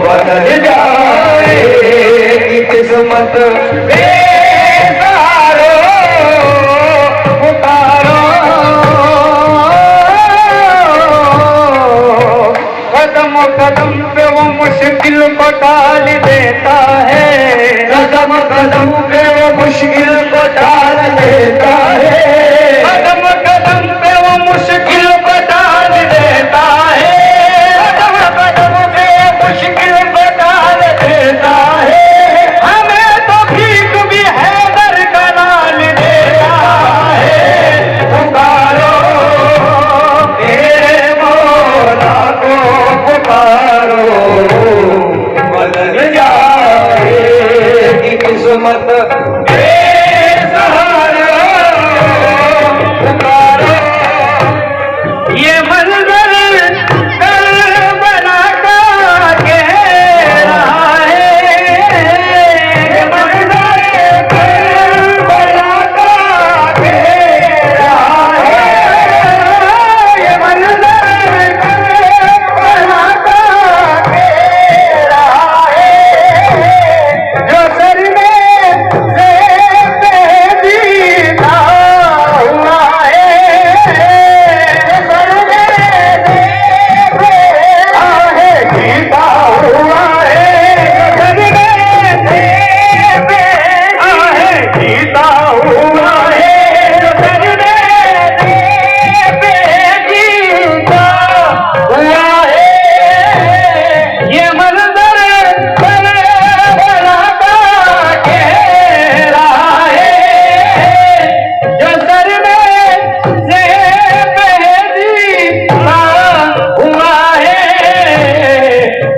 बदल जाएगी किस्मत बेसहारो पुकारो कदम कदम पे वो मुश्किल को टाल देता है कदम कदम पे वो मुश्किल को टाल देता है कदम कदम पे वो मुश्किल को टाल देता है कदम कदम पे मुश्किल को टाल देता है हमें तो भीख भी हैदर का नाल देता है पुकारो मेरे मौला को पुकारो बदल जाएगी किस्मत बेसहारा पुकारो ये मंजर करबला का कह रहा है ये मंजर करबला का कह रहा है ये मंजर करबला का कह रहा है जो सर में से जीता हुआ है सर में से जीता हुआ है सर में से जीता हुआ है सर में जीता हुआ है ये मंजर करबला का कह रहा है जो सर में से जीता हुआ है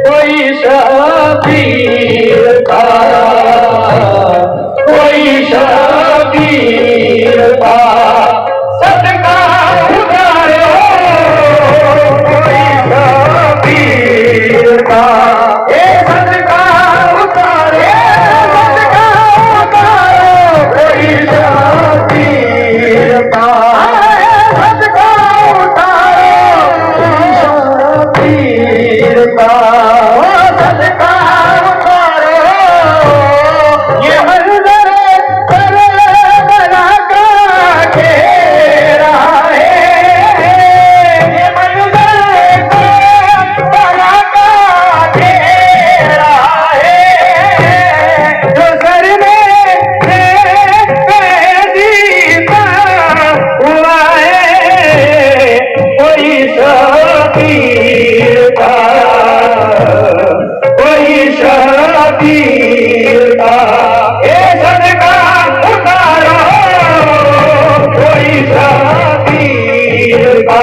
कोई शबीर का कोई शबीर का सदका उतारो कोई शबीर का सदका उतारो सदका उतारो कोई शबीर का सदका उतारो शबीर का सदका उतारो ये मंजर करबला का कह रहा है ये मंजर करबला का कह रहा है जो सर में से जीता हुआ है कोई शबीर का कोई शबीर का सदका उतारो कोई शबीर का